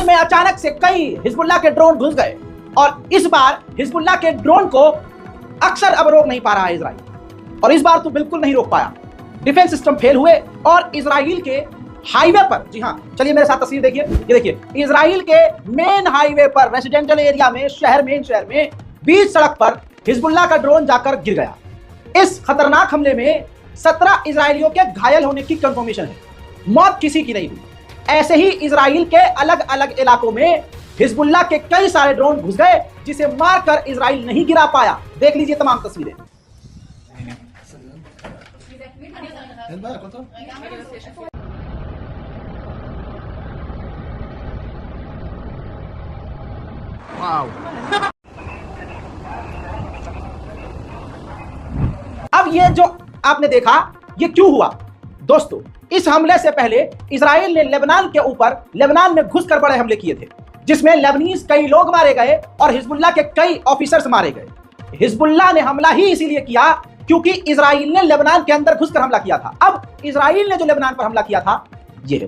Israel में अचानक से कई हिजबुल्लाह के ड्रोन घुस गए और इस बार हिजबुल्लाह के ड्रोन को अक्सर अब रोक नहीं पा रहा है इसराइल, और इस बार तो बिल्कुल नहीं रोक पाया। डिफेंस सिस्टम फेल हुए और इसराइल के हाईवे पर, जी हाँ चलिए मेरे साथ तस्वीर देखिए, ये देखिए इसराइल के मेन हाईवे पर, रेसिडेंशियल एरिया में, शहर में बीच सड़क पर हिजबुल्लाह का ड्रोन जाकर गिर गया। इस खतरनाक हमले में 17 इजरायलियों के घायल होने की कंफर्मेशन है, मौत किसी की नहीं हुई। ऐसे ही इजराइल के अलग अलग इलाकों में हिजबुल्लाह के कई सारे ड्रोन घुस गए जिसे मारकर इजराइल नहीं गिरा पाया। देख लीजिए तमाम तस्वीरें। अब ये जो आपने देखा ये क्यों हुआ दोस्तों, इस हमले से पहले इजराइल ने लेबनान के ऊपर, लेबनान में घुसकर बड़े हमले किए थे जिसमें लेबनीज कई लोग मारे गए और हिजबुल्लाह के कई ऑफिसर्स मारे गए। हिजबुल्लाह ने हमला ही इसीलिए किया क्योंकि इजराइल ने लेबनान के अंदर घुसकर हमला किया था। अब इजराइल ने जो लेबनान पर हमला किया था ये है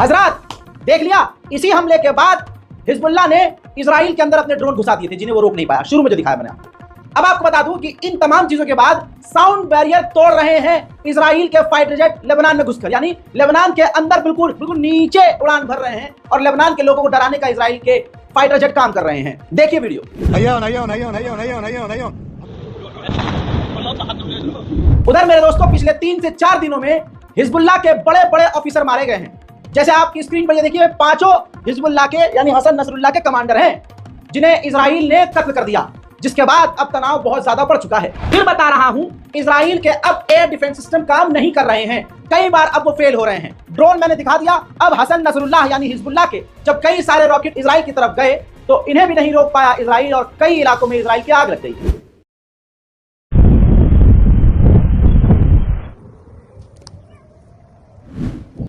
हजरात देख लिया, इसी हमले के बाद हिजबुल्लाह ने इजराइल के अंदर अपने ड्रोन घुसा दिए थे जिन्हें वो रोक नहीं पाया, शुरू में जो दिखाया मैंने आपको। अब आपको बता दूं कि इन तमाम चीजों के बाद साउंड बैरियर तोड़ रहे हैं इजराइल के फाइटर जेट लेबनान में घुसकर, यानी लेबनान के अंदर बिल्कुल नीचे उड़ान भर रहे हैं और लेबनान के लोगों को डराने का इजराइल के फाइटर जेट काम कर रहे हैं। देखिए वीडियो। उधर मेरे दोस्तों पिछले 3 से 4 दिनों में हिजबुल्लाह के बड़े बड़े ऑफिसर मारे गए हैं। जैसे आपकी स्क्रीन पर ये देखिए, 5 हिजबुल्लाह के यानी हसन नसरुल्लाह के कमांडर हैं जिन्हें इजराइल ने कत्ल कर दिया, जिसके बाद अब तनाव बहुत ज्यादा बढ़ चुका है। फिर बता रहा हूं, इजराइल के अब एयर डिफेंस सिस्टम काम नहीं कर रहे हैं, कई बार अब वो फेल हो रहे हैं। ड्रोन मैंने दिखा दिया। अब हसन नसरुल्लाह यानी हिजबुल्लाह के जब कई सारे रॉकेट इजराइल की तरफ गए तो इन्हें भी नहीं रोक पाया इजराइल और कई इलाकों में इजराइल की आग लग गई।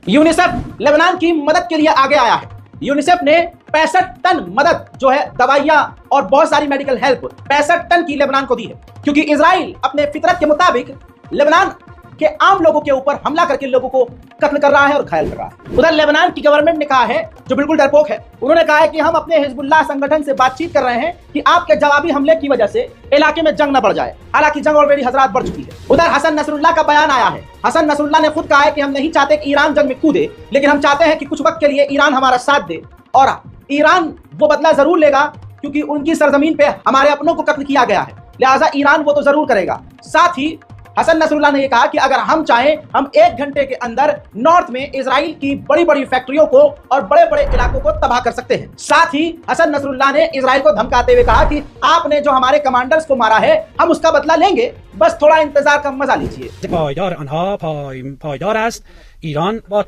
यूनिसेफ लेबनान की मदद के लिए आगे आया है। यूनिसेफ ने 65 टन मदद जो है दवाइयां और बहुत सारी मेडिकल हेल्प 65 टन की लेबनान को दी है, क्योंकि इजराइल अपने फितरत के मुताबिक लेबनान के आम लोगों के ऊपर हमला करके लोगों को कत्ल कर रहा है और घायल कर रहा है। उधर लेबनान की गवर्नमेंट ने कहा है, जो बिल्कुल डरपोक है, उन्होंने कहा है कि हम अपने हिजबुल्लाह संगठन से बातचीत कर रहे हैं कि आपके जवाबी हमले की वजह से इलाके में जंग न बढ़ जाए। हालांकि जंग ऑलरेडी हजरात बढ़ चुकी है। उधर हसन नसरुल्लाह का बयान आया है। हसन नसरुल्लाह ने खुद कहा है कि हम नहीं चाहते कि ईरान जंग में कूदे, लेकिन हम चाहते हैं कि कुछ वक्त के लिए ईरान हमारा साथ दे और ईरान वो बदला जरूर लेगा क्योंकि उनकी सरजमीन पे हमारे अपनों को कत्ल किया गया है, लिहाजा ईरान वो तो जरूर करेगा। साथ ही हसन नसरुल्लाह ने यह कहा कि अगर हम चाहें हम 1 घंटे के अंदर नॉर्थ में इजराइल की बड़ी बड़ी फैक्ट्रियों को और बड़े बड़े इलाकों को तबाह कर सकते हैं। साथ ही हसन नसरुल्लाह ने इजराइल को धमकाते हुए कहा कि आपने जो हमारे कमांडर्स को मारा है हम उसका बदला लेंगे, बस थोड़ा इंतजार का मजा लीजिए।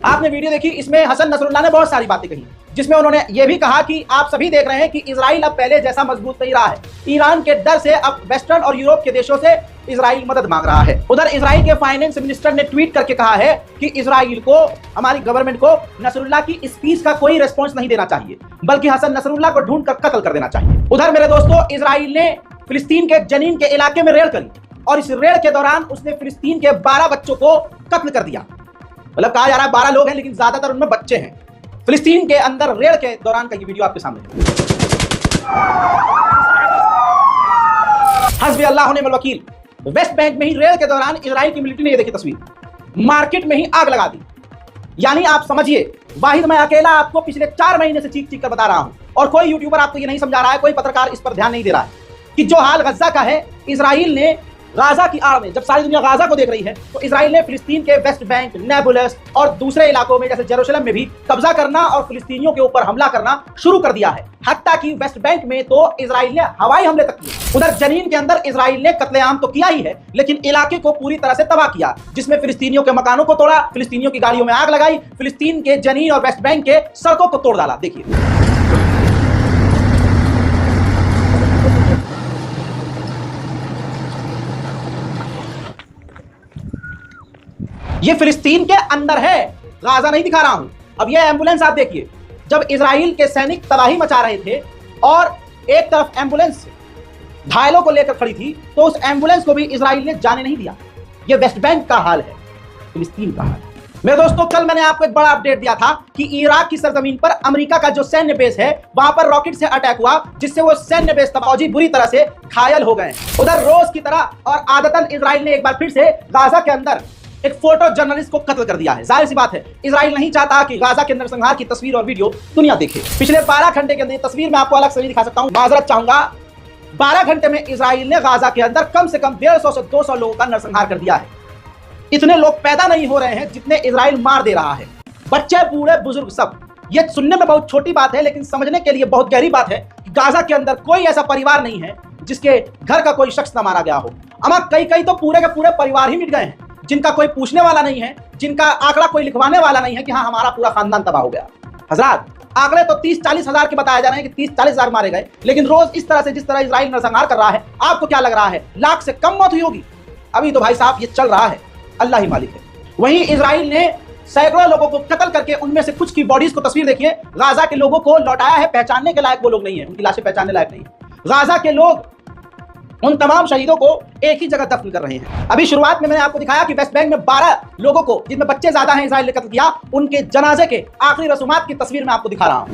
आपने वीडियो देखी, इसमें हसन नसरुल्लाह ने बहुत सारी बातें कही, जिसमें उन्होंने ये भी कहा कि आप सभी देख रहे हैं कि इजराइल अब पहले जैसा मजबूत नहीं रहा है। ईरान के डर से अब वेस्टर्न और यूरोप के देशों से इजराइल मदद मांग रहा है। उधर इजराइल के फाइनेंस मिनिस्टर ने ट्वीट करके कहा है कि इजराइल को, हमारी गवर्नमेंट को नसरुल्लाह की स्पीच का कोई रिस्पॉन्स नहीं देना चाहिए, बल्कि हसन नसरुल्लाह को ढूंढ कर कत्ल कर देना चाहिए। उधर मेरे दोस्तों इजराइल ने फिलिस्तीन के जनीन के इलाके में रेड करी और इस रेड के दौरान उसने फिलिस्तीन के 12 बच्चों को कत्ल कर दिया। मतलब कहा जा रहा है 12 लोग हैं लेकिन ज्यादातर उनमें बच्चे हैं। फिलिस्तीन के अंदर रेड के दौरान का ये वीडियो आपके सामने है। हस्बी अल्लाह व निअमल वकील। वेस्ट बैंक में ही रेड के दौरान इजराइल की मिलिट्री ने ये देखी तस्वीर, मार्केट में ही आग लगा दी। यानी आप समझिए, वाहिद मैं अकेला आपको पिछले 4 महीने से चीख चीख कर बता रहा हूं और कोई यूट्यूबर आपको ये नहीं समझा रहा है, कोई पत्रकार इस पर ध्यान नहीं दे रहा है कि जो हाल गजा का है, इजराइल ने गाजा की आड़ में, जब सारी दुनिया गाजा को देख रही है, तो इजराइल ने फिलिस्तीन के वेस्ट बैंक, नेबुलस और दूसरे इलाकों में जैसे जेरूशलेम में भी कब्जा करना और फिलिस्तीनियों के ऊपर हमला करना शुरू कर दिया है। हत्ता कि वेस्ट बैंक में तो इजराइल ने हवाई हमले तक किए। उधर जनीन के अंदर इजराइल ने कत्लेआम तो किया ही है, लेकिन इलाके को पूरी तरह से तबाह किया, जिसमें फिलिस्तीनियों के मकानों को तोड़ा, फिलिस्तीनियों की गाड़ियों में आग लगाई, फिलिस्तीन के जनीन और वेस्ट बैंक के सड़कों को तोड़ डाला। देखिए ये फिलिस्तीन के अंदर है, गाजा नहीं दिखा रहा हूं। अब ये एम्बुलेंस आप देखिए, जब इजराइल के सैनिक तबाही मचा रहे थे और एक तरफ एम्बुलेंस घायलों को लेकर खड़ी थी, तो उस एम्बुलेंस को भी इजराइल ने जाने नहीं दिया। यह वेस्ट बैंक का हाल है, फिलिस्तीन का हाल है। मेरे दोस्तों, कल मैंने आपको एक बड़ा अपडेट दिया था कि इराक की सरजमीन पर अमेरिका का जो सैन्य बेस है, वहां पर रॉकेट से अटैक हुआ, जिससे वो सैन्य बेस फौजी बुरी तरह से घायल हो गए। उधर रोज की तरह और आदतन इजराइल ने एक बार फिर से गाजा के अंदर एक फोटो जर्नलिस्ट को कत्ल कर दिया है। जाहिर सी बात है, इजराइल नहीं चाहता कि गाजा के नरसंहार की तस्वीर और वीडियो दुनिया देखे। पिछले 12 घंटे के अंदर तस्वीर में आपको अलग से दिखा सकता हूं, माजरत चाहूंगा। 12 घंटे में इजराइल ने गाजा के अंदर कम से कम 150 से 200 लोगों का नरसंहार कर दिया है। इतने लोग पैदा नहीं हो रहे हैं जितने इजराइल मार दे रहा है, बच्चे बूढ़े बुजुर्ग सब। ये सुनने में बहुत छोटी बात है, लेकिन समझने के लिए बहुत गहरी बात है कि गाजा के अंदर कोई ऐसा परिवार नहीं है जिसके घर का कोई शख्स न मारा गया हो। अमा कई तो पूरे के पूरे परिवार ही मिट गए हैं, जिनका कोई पूछने वाला नहीं है, जिनका आंकड़ा कोई लिखवाने वाला नहीं है कि हाँ हमारा पूरा खानदान तबाह हो गया। हजरात, आंकड़े तो 30-40 हजार के बताए जा रहे हैं कि 30-40 हजार मारे गए, लेकिन रोज इस तरह से जिस तरह इजराइल नरसंहार कर रहा है, आपको क्या लग रहा है लाख से कम मौत हुई होगी? अभी तो भाई साहब ये चल रहा है, अल्लाह ही मालिक है। वहीं इजराइल ने सैकड़ों लोगों को कत्ल करके उनमें से कुछ की बॉडीज को तस्वीर देखिए, गाजा के लोगों को लौटाया है। पहचानने के लायक वो लोग नहीं है, उनकी लाशें पहचानने लायक नहीं है। गाजा के लोग उन तमाम शहीदों को एक ही जगह दफन कर रहे हैं। अभी शुरुआत में मैंने आपको दिखाया कि वेस्ट बैंक में 12 लोगों को, जिनमें बच्चे ज्यादा हैं, इजराइल ने कत्ल किया। उनके जनाजे के आखिरी रसूमात की तस्वीर मैं आपको दिखा रहा हूं।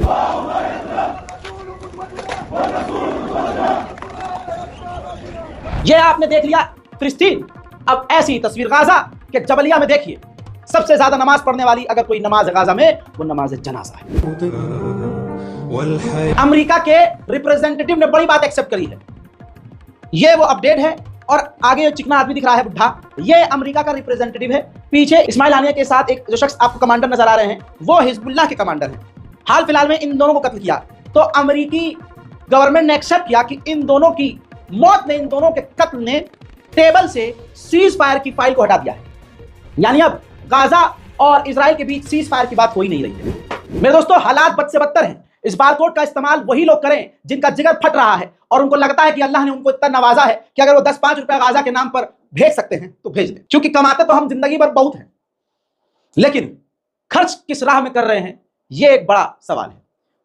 यह आपने देख लिया फिलिस्तीन। अब ऐसी तस्वीर गाजा के जबलिया में देखिए। सबसे ज्यादा नमाज पढ़ने वाली अगर कोई नमाज है गाजा में, वो नमाज जनाजा है। अमेरिका के रिप्रेजेंटेटिव ने बड़ी बात एक्सेप्ट करी है। ये वो अपडेट है, और आगे चिकना आदमी दिख रहा है बुढ़ा, ये अमेरिका का रिप्रेजेंटेटिव है। पीछे इस्माइल हानिया के साथ एक जो शख्स आपको कमांडर नजर आ रहे हैं, वो हिजबुल्लाह के कमांडर हैं। हाल फिलहाल में इन दोनों को कत्ल किया, तो अमेरिकी गवर्नमेंट ने एक्सेप्ट किया कि इन दोनों की मौत ने, इन दोनों के कत्ल ने टेबल से सीज फायर की फाइल को हटा दिया है। यानी अब गाजा और इजराइल के बीच सीज फायर की बात हो ही नहीं रही है। मेरे दोस्तों, हालात बद से बदतर हैं। इस बारकोड का इस्तेमाल वही लोग करें जिनका जिगर फट रहा है और उनको लगता है कि अल्लाह ने उनको इतना नवाजा है कि अगर वो 10-5 रुपया गाजा के नाम पर भेज सकते हैं तो भेज दें, क्योंकि कमाते तो हम जिंदगी भर बहुत हैं, लेकिन खर्च किस राह में कर रहे हैं, ये एक बड़ा सवाल है।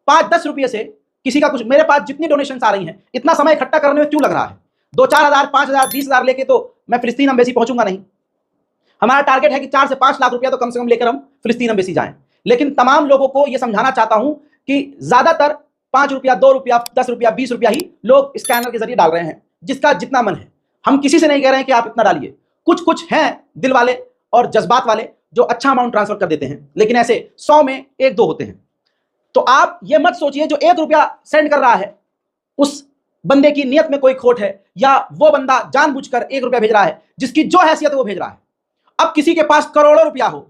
5-10 रुपये से किसी का कुछ, मेरे पास जितनी डोनेशन आ रही हैं, इतना समय इकट्ठा करने में क्यों लग रहा है? 2-4 हजार, 5 हजार, 20 हजार लेके तो मैं फिलिस्तीन एम्बेसी पहुंचूंगा नहीं। हमारा टारगेट है कि 4 से 5 लाख रुपया तो कम से कम लेकर हम फिलिस्तीन एम्बेसी जाएं। लेकिन तमाम लोगों को यह समझाना चाहता हूं कि ज्यादातर 5 रुपया, 2 रुपया, 10 रुपया, 20 रुपया ही लोग स्कैनर के जरिए डाल रहे हैं, जिसका जितना मन है। हम किसी से नहीं कह रहे हैं कि आप इतना डालिए। कुछ हैं दिल वाले और जज्बात वाले जो अच्छा अमाउंट ट्रांसफर कर देते हैं, लेकिन ऐसे 100 में 1-2 होते हैं। तो आप ये मत सोचिए जो 1 रुपया सेंड कर रहा है उस बंदे की नीयत में कोई खोट है, या वो बंदा जानबूझकर 1 रुपया भेज रहा है, जिसकी जो हैसियत है वो भेज रहा है। अब किसी के पास करोड़ों रुपया हो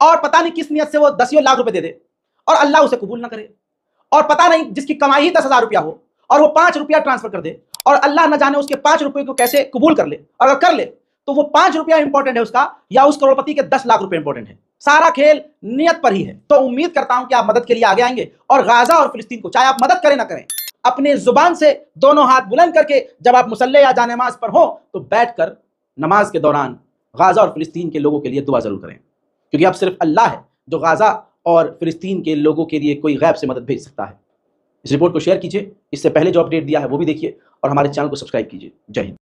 और पता नहीं किस नियत से वो 10 लाख रुपए दे दे और अल्लाह उसे कबूल ना करे, और पता नहीं जिसकी कमाई ही 10,000 रुपया हो और वो 5 रुपया ट्रांसफर कर दे और अल्लाह न जाने उसके 5 रुपये को कैसे कबूल कर ले, और अगर कर ले तो वो 5 रुपया इंपॉर्टेंट है उसका, या उस करोड़पति के 10 लाख रुपए इंपॉर्टेंट है। सारा खेल नियत पर ही है। तो उम्मीद करता हूं कि आप मदद के लिए आगे आएंगे और गाजा और फिलिस्तीन को, चाहे आप मदद करें ना करें, अपने जुबान से दोनों हाथ बुलंद करके जब आप मुसल्ले या जानेमाज पर हो तो बैठकर नमाज के दौरान गाजा और फिलिस्तीन के लोगों के लिए दुआ जरूर करें, क्योंकि अब सिर्फ अल्लाह है जो गाजा और फिलिस्तीन के लोगों के लिए कोई गैब से मदद भेज सकता है। इस रिपोर्ट को शेयर कीजिए, इससे पहले जो अपडेट दिया है वो भी देखिए और हमारे चैनल को सब्सक्राइब कीजिए। जय हिंद।